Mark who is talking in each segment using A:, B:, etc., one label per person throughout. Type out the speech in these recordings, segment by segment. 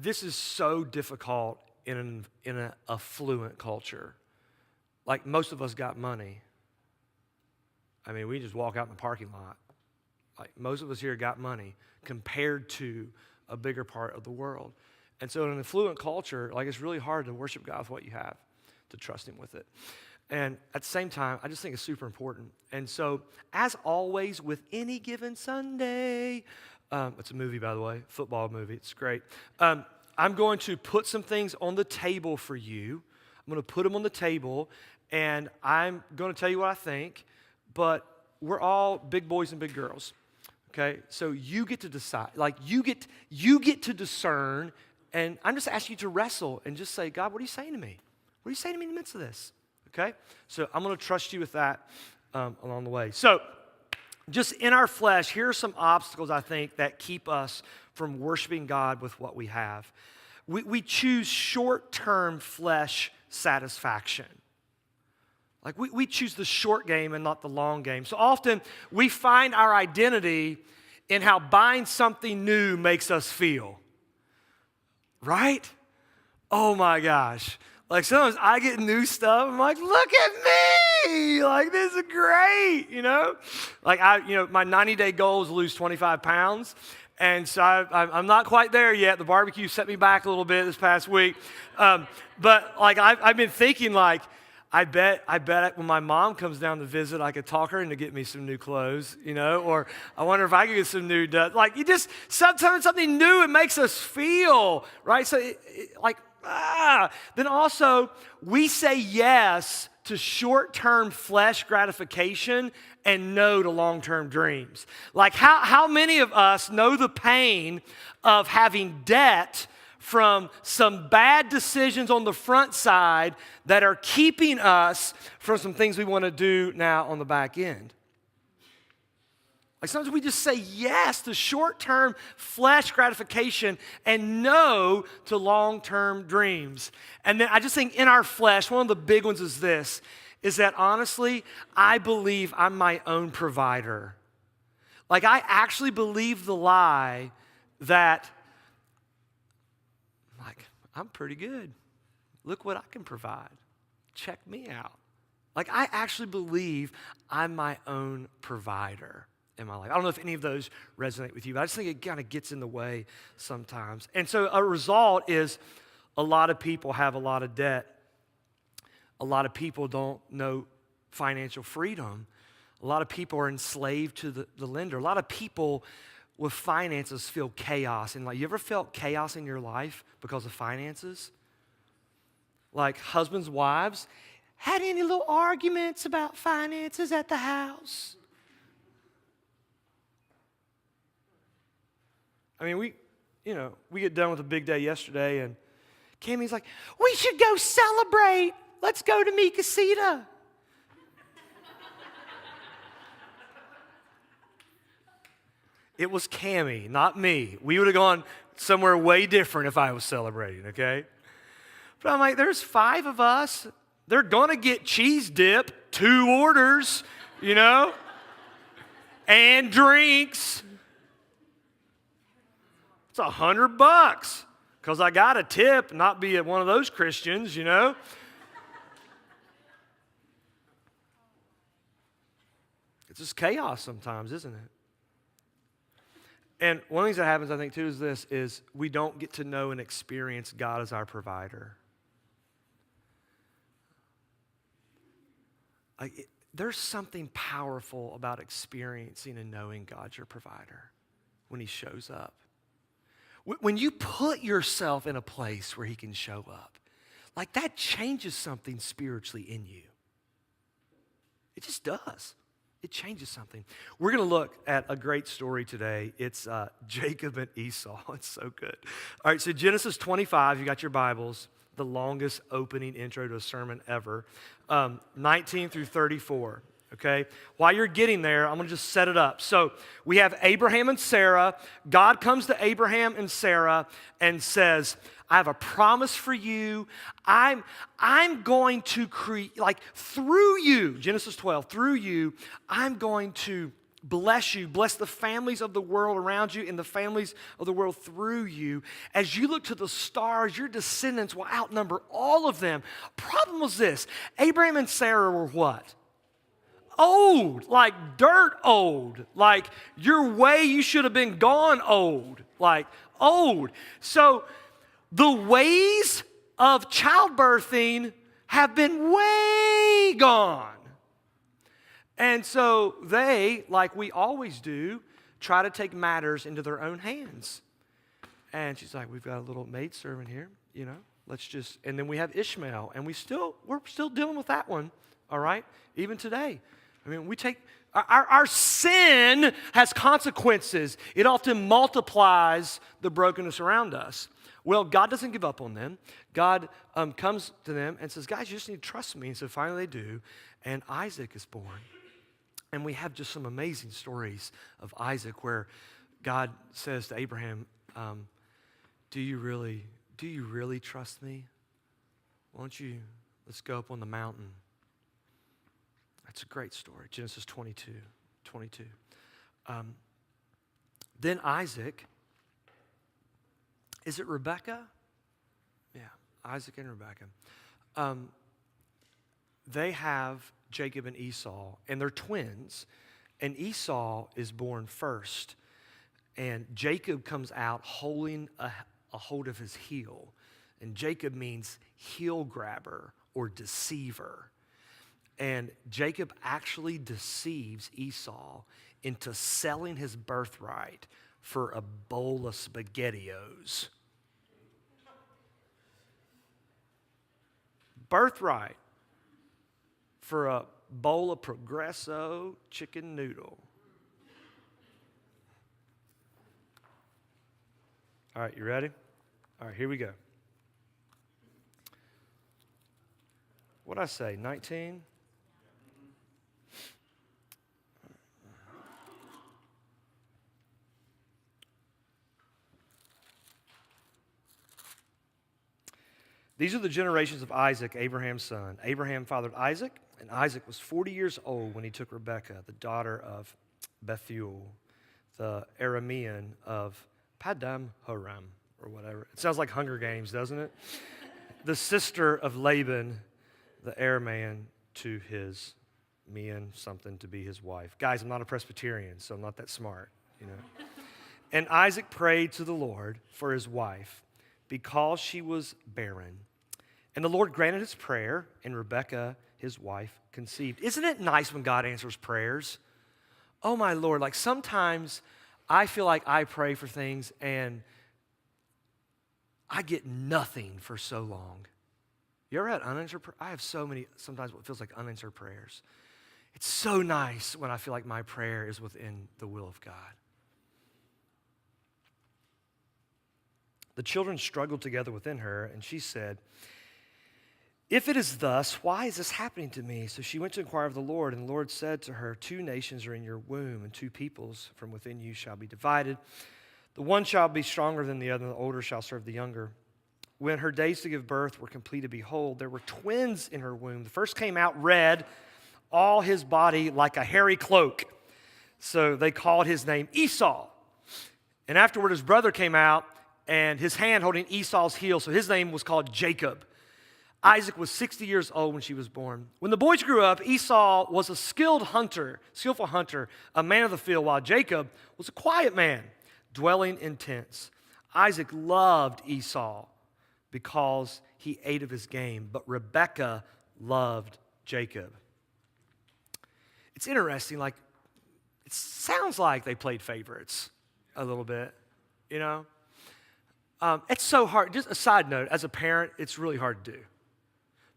A: this is so difficult in an affluent culture. Like, most of us got money. I mean, we just walk out in the parking lot. Like, most of us here got money compared to a bigger part of the world. And so in an affluent culture, like, it's really hard to worship God with what you have, to trust him with it. And at the same time, I just think it's super important. And so, as always, with any given Sunday, it's a movie, by the way, football movie, it's great. I'm going to put some things on the table for you. I'm going to put them on the table, and I'm going to tell you what I think, but we're all big boys and big girls, okay? So you get to decide. Like, you get to discern, and I'm just asking you to wrestle and just say, God, what are you saying to me? What are you saying to me in the midst of this? Okay? So I'm going to trust you with that along the way. So just in our flesh, here are some obstacles, I think, that keep us from worshiping God with what we have. We choose short-term flesh satisfaction. Like, we choose the short game and not the long game. So often, we find our identity in how buying something new makes us feel. Right? Oh my gosh. Like, sometimes I get new stuff, I'm like, look at me! Like, this is great, you know? Like, my 90-day goal is to lose 25 pounds, and so I'm not quite there yet. The barbecue set me back a little bit this past week. But, like, I've been thinking, like, I bet when my mom comes down to visit, I could talk her into getting me some new clothes, you know? Or I wonder if I could get some new, like, sometimes something new, it makes us feel, right? So, then also, we say yes to short-term flesh gratification and no to long-term dreams. Like, how many of us know the pain of having debt from some bad decisions on the front side that are keeping us from some things we want to do now on the back end? Like, sometimes we just say yes to short-term flesh gratification and no to long-term dreams. And then I just think in our flesh, one of the big ones is this, is that honestly, I believe I'm my own provider. Like, I actually believe the lie that, like, I'm pretty good. Look what I can provide. Check me out. Like, I actually believe I'm my own provider in my life. I don't know if any of those resonate with you, but I just think it kind of gets in the way sometimes. And so a result is a lot of people have a lot of debt. A lot of people don't know financial freedom. A lot of people are enslaved to the lender. A lot of people with finances feel chaos. And, like, you ever felt chaos in your life because of finances? Like, husbands, wives, had any little arguments about finances at the house? I mean, we get done with a big day yesterday, and Cammie's like, we should go celebrate. Let's go to Mi Casita. It was Cammie, not me. We would have gone somewhere way different if I was celebrating, okay? But I'm like, there's 5 of us. They're going to get cheese dip, 2 orders, you know, and drinks. It's $100 because I got a tip, not be one of those Christians, you know. It's just chaos sometimes, isn't it? And one of the things that happens, I think, too, is we don't get to know and experience God as our provider. There's something powerful about experiencing and knowing God's your provider when he shows up. When you put yourself in a place where he can show up, like, that changes something spiritually in you. It just does. It changes something. We're going to look at a great story today. It's Jacob and Esau. It's so good. All right, so Genesis 25, you got your Bibles, the longest opening intro to a sermon ever, 19 through 34. Okay? While you're getting there, I'm going to just set it up. So we have Abraham and Sarah. God comes to Abraham and Sarah and says, I have a promise for you. I'm going to create, like, through you, Genesis 12, through you, I'm going to bless you, bless the families of the world around you and the families of the world through you. As you look to the stars, your descendants will outnumber all of them. Problem was this: Abraham and Sarah were what? Old, like dirt old, like your way you should have been gone old, like old. So the ways of childbirthing have been way gone. And so they, like we always do, try to take matters into their own hands. And she's like, we've got a little maidservant here, let's just, and then we have Ishmael, and we're still dealing with that one, all right, even today. I mean, we take, our sin has consequences. It often multiplies the brokenness around us. Well, God doesn't give up on them. God comes to them and says, guys, you just need to trust me. And so finally they do, and Isaac is born. And we have just some amazing stories of Isaac where God says to Abraham, do you really trust me? Let's go up on the mountain. That's a great story, Genesis 22. Then Isaac, is it Rebekah? Yeah, Isaac and Rebekah. They have Jacob and Esau, and they're twins, and Esau is born first, and Jacob comes out holding a hold of his heel, and Jacob means heel grabber or deceiver. And Jacob actually deceives Esau into selling his birthright for a bowl of SpaghettiOs. Birthright for a bowl of Progresso chicken noodle. All right, you ready? All right, here we go. What'd I say, 19? These are the generations of Isaac, Abraham's son. Abraham fathered Isaac, and Isaac was 40 years old when he took Rebekah, the daughter of Bethuel, the Aramean of Padam Haram, or whatever. It sounds like Hunger Games, doesn't it? The sister of Laban, the Aramean, to his Mean something to be his wife. Guys, I'm not a Presbyterian, so I'm not that smart, And Isaac prayed to the Lord for his wife because she was barren. And the Lord granted his prayer, and Rebekah, his wife, conceived. Isn't it nice when God answers prayers? Oh, my Lord, like sometimes I feel like I pray for things and I get nothing for so long. You ever had unanswered prayers? I have so many, sometimes what feels like unanswered prayers. It's so nice when I feel like my prayer is within the will of God. The children struggled together within her, and she said, if it is thus, why is this happening to me? So she went to inquire of the Lord, and the Lord said to her, 2 nations are in your womb, and 2 peoples from within you shall be divided. The one shall be stronger than the other, and the older shall serve the younger. When her days to give birth were completed, behold, there were twins in her womb. The first came out red, all his body like a hairy cloak. So they called his name Esau. And afterward his brother came out, and his hand holding Esau's heel, so his name was called Jacob. Isaac was 60 years old when she was born. When the boys grew up, Esau was a skillful hunter, a man of the field, while Jacob was a quiet man, dwelling in tents. Isaac loved Esau because he ate of his game, but Rebekah loved Jacob. It's interesting, like, it sounds like they played favorites a little bit, It's so hard. Just a side note, as a parent, it's really hard to do.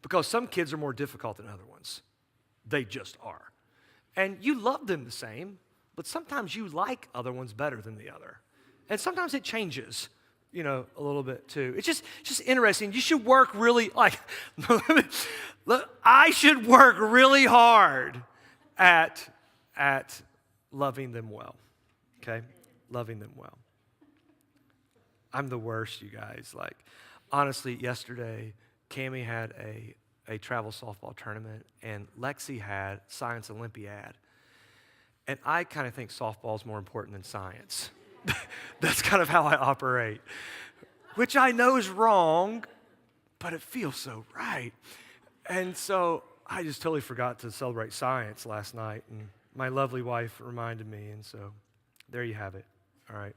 A: Because some kids are more difficult than other ones. They just are. And you love them the same, but sometimes you like other ones better than the other. And sometimes it changes, a little bit too. It's just interesting. You should work really, I should work really hard at loving them well, okay? Loving them well. I'm the worst, you guys. Honestly, yesterday, Cammie had a travel softball tournament, and Lexi had Science Olympiad. And I kind of think softball is more important than science. That's kind of how I operate, which I know is wrong, but it feels so right. And so I just totally forgot to celebrate science last night, and my lovely wife reminded me, and so there you have it. All right.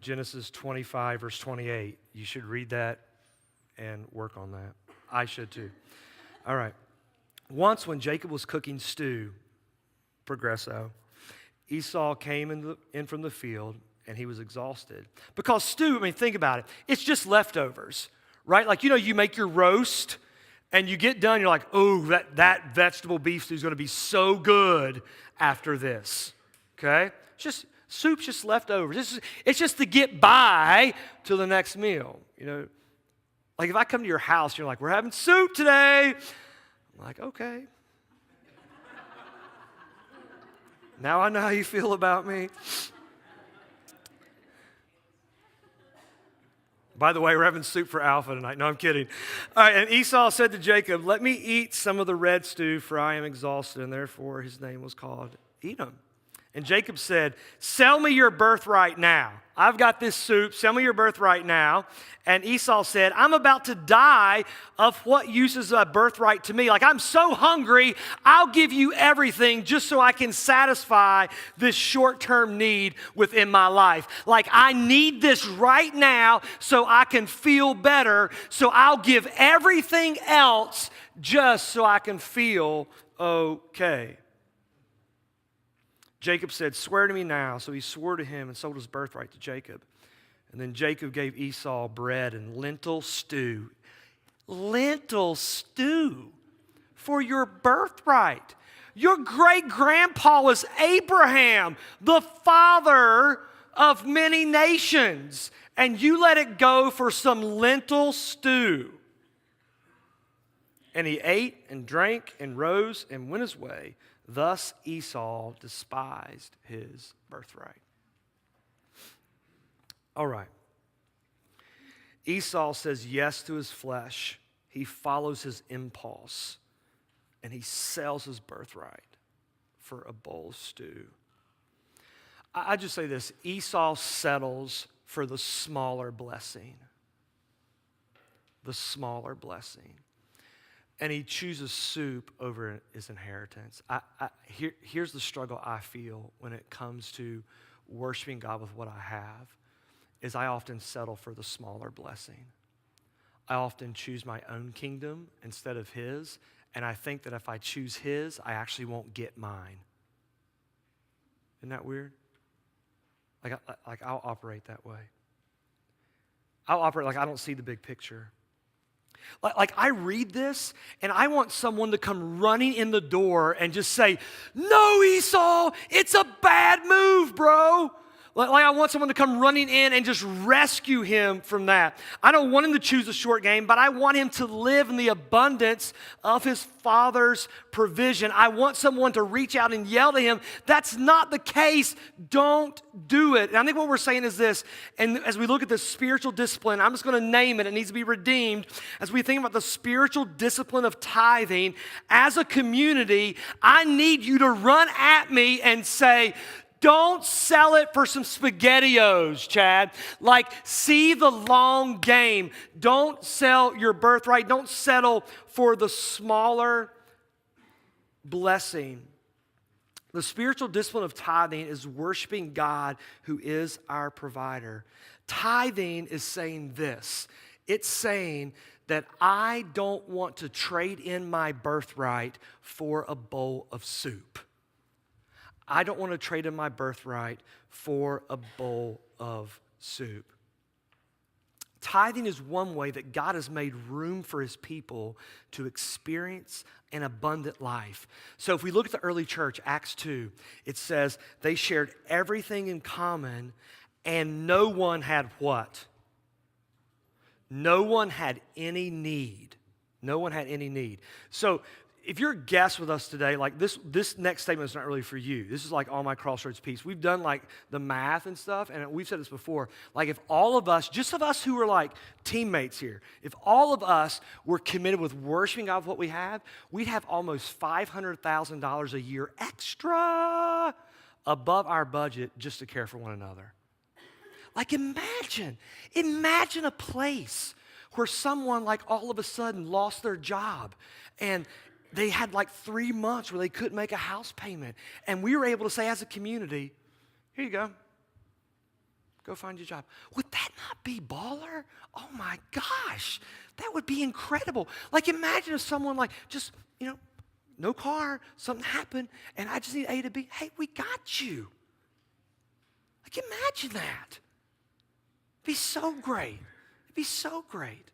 A: Genesis 25, verse 28. You should read that and work on that. I should too. All right. Once when Jacob was cooking stew, progresso, Esau came in from the field, and he was exhausted. Because stew, I mean, think about it. It's just leftovers, right? Like, you make your roast, and you get done, you're like, oh, that vegetable beef stew is going to be so good after this, okay? Soup's just leftovers. It's just to get by till the next meal, Like if I come to your house, you're like, we're having soup today. I'm like, okay. Now I know how you feel about me. By the way, we're having soup for Alpha tonight. No, I'm kidding. All right, and Esau said to Jacob, let me eat some of the red stew, for I am exhausted, and therefore his name was called Edom. And Jacob said, sell me your birthright now. I've got this soup. Sell me your birthright now. And Esau said, I'm about to die. Of what use is a birthright to me? Like, I'm so hungry, I'll give you everything just so I can satisfy this short-term need within my life. Like, I need this right now so I can feel better. So I'll give everything else just so I can feel okay. Jacob said, swear to me now. So he swore to him and sold his birthright to Jacob. And then Jacob gave Esau bread and lentil stew. Lentil stew for your birthright. Your great-grandpa was Abraham, the father of many nations. And you let it go for some lentil stew. And he ate and drank and rose and went his way. Thus Esau despised his birthright. All right. Esau says yes to his flesh. He follows his impulse. And he sells his birthright for a bowl of stew. I just say this. Esau settles for the smaller blessing. The smaller blessing. And he chooses soup over his inheritance. Here's the struggle I feel when it comes to worshiping God with what I have, is I often settle for the smaller blessing. I often choose my own kingdom instead of his, and I think that if I choose his, I actually won't get mine. Isn't that weird? Like I'll operate that way. I'll operate like I don't see the big picture. Like I read this and I want someone to come running in the door and just say, no, Esau, it's a bad move, bro. Like I want someone to come running in and just rescue him from that. I don't want him to choose a short game, but I want him to live in the abundance of his father's provision. I want someone to reach out and yell to him, that's not the case, don't do it. And I think what we're saying is this, and as we look at this spiritual discipline, I'm just going to name it, it needs to be redeemed. As we think about the spiritual discipline of tithing, as a community, I need you to run at me and say, don't sell it for some SpaghettiOs, Chad. Like, see the long game. Don't sell your birthright. Don't settle for the smaller blessing. The spiritual discipline of tithing is worshiping God who is our provider. Tithing is saying this. It's saying that I don't want to trade in my birthright for a bowl of soup. I don't want to trade in my birthright for a bowl of soup. Tithing is one way that God has made room for his people to experience an abundant life. So if we look at the early church, Acts 2, it says they shared everything in common and no one had what? No one had any need. No one had any need. So if you're a guest with us today, like this next statement is not really for you. This is like all my Crossroads piece. We've done like the math and stuff, and we've said this before. Like if all of us, just of us who are like teammates here, if all of us were committed with worshiping God with what we have, we'd have almost $500,000 a year extra. above our budget just to care for one another. Like imagine a place where someone like all of a sudden lost their job and they had like 3 months where they couldn't make a house payment. And we were able to say as a community, here you go. Go find your job. Would that not be baller? Oh my gosh, that would be incredible. Like imagine if someone like just, no car, something happened, and I just need A to B. Hey, we got you. Like imagine that. It'd be so great. It'd be so great.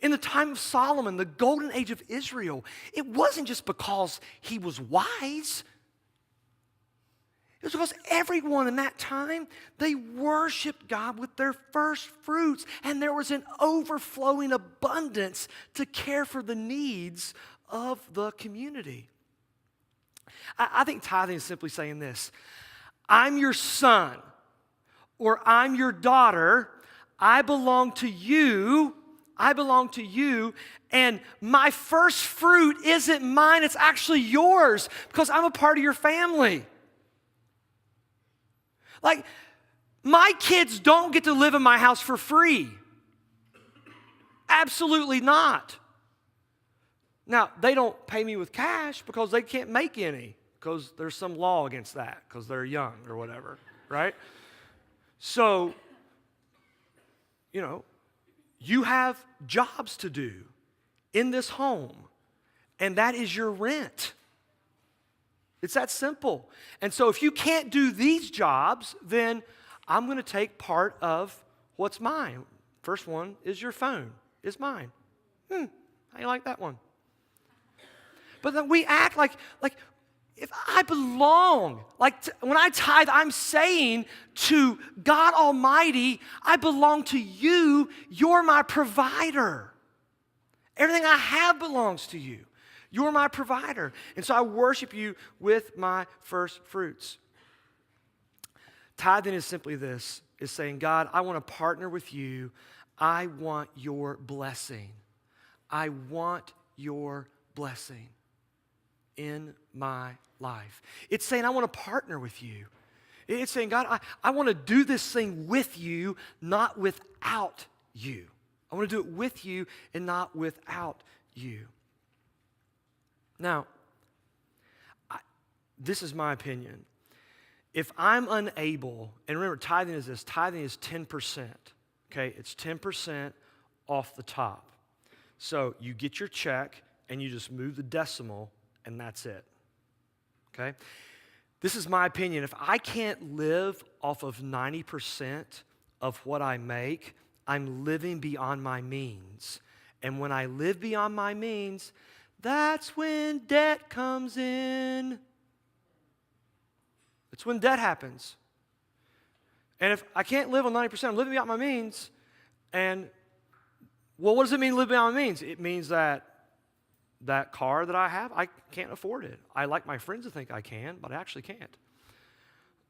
A: In the time of Solomon, the golden age of Israel, it wasn't just because he was wise. It was because everyone in that time, they worshiped God with their first fruits, and there was an overflowing abundance to care for the needs of the community. I think tithing is simply saying this: I'm your son, or I'm your daughter, I belong to you, and my first fruit isn't mine, it's actually yours, because I'm a part of your family. Like, my kids don't get to live in my house for free. Absolutely not. Now, they don't pay me with cash because they can't make any, because there's some law against that, because they're young or whatever, right? So, you have jobs to do in this home, and that is your rent. It's that simple. And so if you can't do these jobs, then I'm going to take part of what's mine. First one is your phone. It's mine. How you like that one? But then we act like if I belong, when I tithe, I'm saying to God Almighty, I belong to you. You're my provider. Everything I have belongs to you. You're my provider. And so I worship you with my first fruits. Tithing is simply this, is saying, God, I want to partner with you. I want your blessing. I want your blessing in my life. It's saying, I want to partner with you. It's saying, God, I want to do this thing with you, not without you. I want to do it with you and not without you. Now, this is my opinion. If I'm unable, and remember, tithing is this, tithing is 10%, okay? It's 10% off the top. So you get your check, and you just move the decimal, and that's it, okay? This is my opinion. If I can't live off of 90% of what I make, I'm living beyond my means. And when I live beyond my means, that's when debt comes in. It's when debt happens. And if I can't live on 90%, I'm living beyond my means. And, well, what does it mean to live beyond my means? It means that car that I have, I can't afford it. I like my friends to think I can, but I actually can't.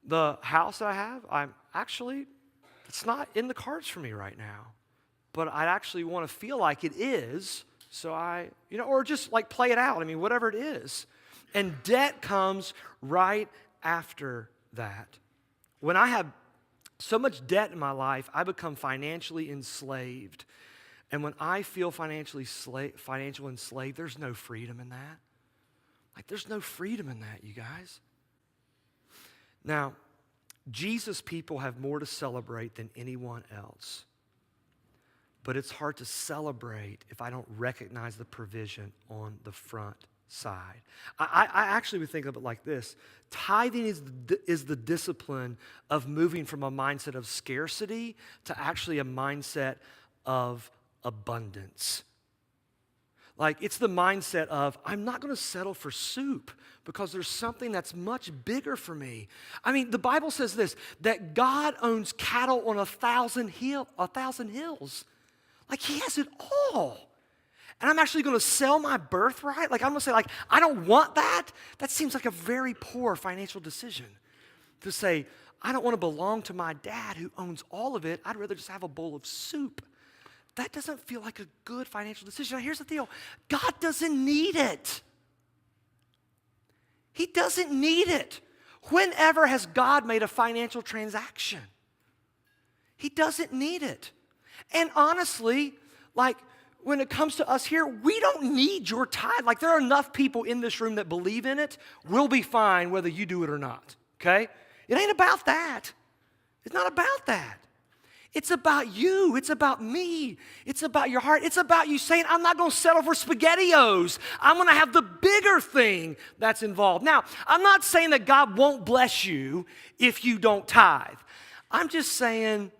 A: The house that I have, it's not in the cards for me right now. But I actually want to feel like it is, so or just like play it out. Whatever it is. And debt comes right after that. When I have so much debt in my life, I become financially enslaved. And when I feel financially enslaved, there's no freedom in that. There's no freedom in that, you guys. Now, Jesus' people have more to celebrate than anyone else. But it's hard to celebrate if I don't recognize the provision on the front side. I actually would think of it like this. Tithing is the discipline of moving from a mindset of scarcity to actually a mindset of abundance. It's the mindset of, I'm not going to settle for soup because there's something that's much bigger for me. The Bible says this, that God owns cattle on 1,000 hills. He has it all. And I'm actually going to sell my birthright? I'm going to say, I don't want that? That seems like a very poor financial decision. To say, I don't want to belong to my dad who owns all of it. I'd rather just have a bowl of soup. That doesn't feel like a good financial decision. Now, here's the deal. God doesn't need it. He doesn't need it. Whenever has God made a financial transaction? He doesn't need it. And honestly, like when it comes to us here, we don't need your tithe. Like there are enough people in this room that believe in it. We'll be fine whether you do it or not, okay? It ain't about that. It's not about that. It's about you. It's about me. It's about your heart. It's about you saying, I'm not going to settle for SpaghettiOs. I'm going to have the bigger thing that's involved. Now, I'm not saying that God won't bless you if you don't tithe. I'm just saying,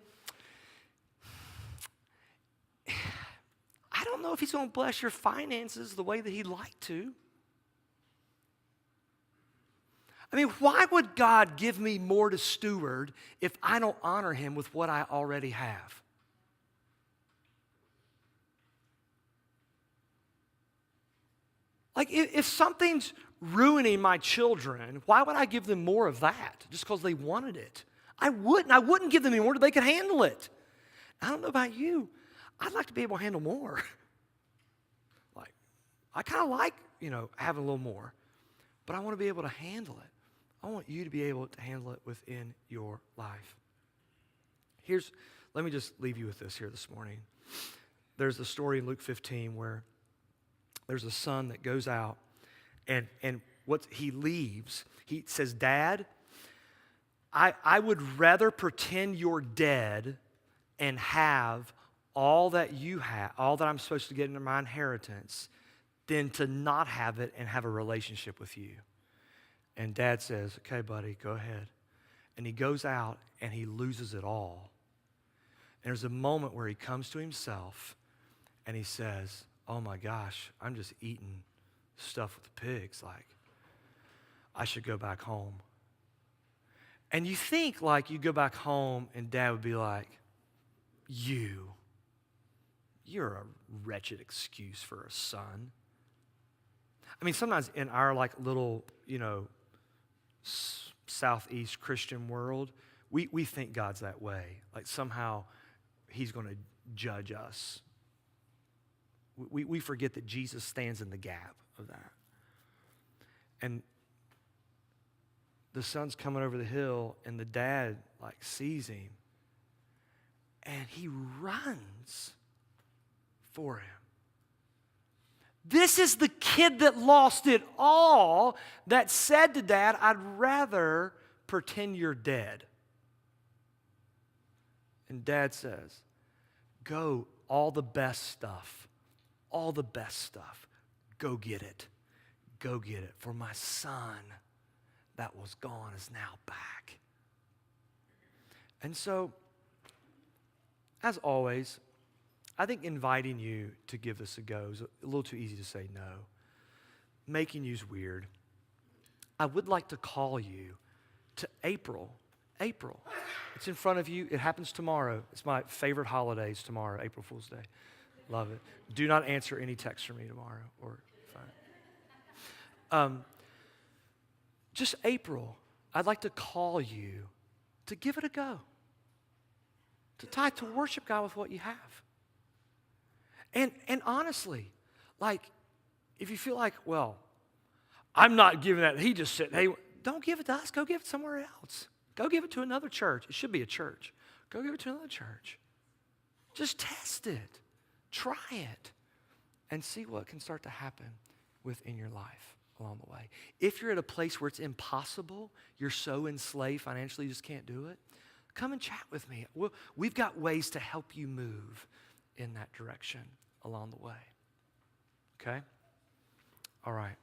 A: I don't know if he's going to bless your finances the way that he'd like to. I mean, why would God give me more to steward if I don't honor him with what I already have? Like, if something's ruining my children, why would I give them more of that just because they wanted it? I wouldn't. I wouldn't give them any more until they could handle it. I don't know about you. I'd like to be able to handle more. Like, I kind of like, having a little more, but I want to be able to handle it. I want you to be able to handle it within your life. Let me just leave you with this here this morning. There's a story in Luke 15 where there's a son that goes out and what he leaves, he says, Dad, I would rather pretend you're dead and have all that you have, all that I'm supposed to get into my inheritance, than to not have it and have a relationship with you. And Dad says, okay, buddy, go ahead. And he goes out and he loses it all. And there's a moment where he comes to himself and he says, oh my gosh, I'm just eating stuff with the pigs. Like, I should go back home. And you think like you go back home and Dad would be like, you're a wretched excuse for a son. I mean, sometimes in our like little, Southeast Christian world, we think God's that way. Like somehow he's going to judge us. We forget that Jesus stands in the gap of that. And the son's coming over the hill and the dad like sees him and he runs for him. This is the kid that lost it all that said to Dad, I'd rather pretend you're dead. And Dad says, go, all the best stuff, go get it. Go get it. For my son that was gone is now back. And so, as always, I think inviting you to give this a go is a little too easy to say no. Making you is weird. I would like to call you to April. April. It's in front of you. It happens tomorrow. It's my favorite holidays tomorrow, April Fool's Day. Love it. Do not answer any texts from me tomorrow or fine. Just April, I'd like to call you to give it a go. To tithe, to worship God with what you have. And honestly, like, if you feel like, well, I'm not giving that, he just said, hey, don't give it to us, go give it somewhere else. Go give it to another church. It should be a church. Go give it to another church. Just test it. Try it. And see what can start to happen within your life along the way. If you're at a place where it's impossible, you're so enslaved financially you just can't do it, come and chat with me. We've got ways to help you move in that direction along the way. Okay? All right.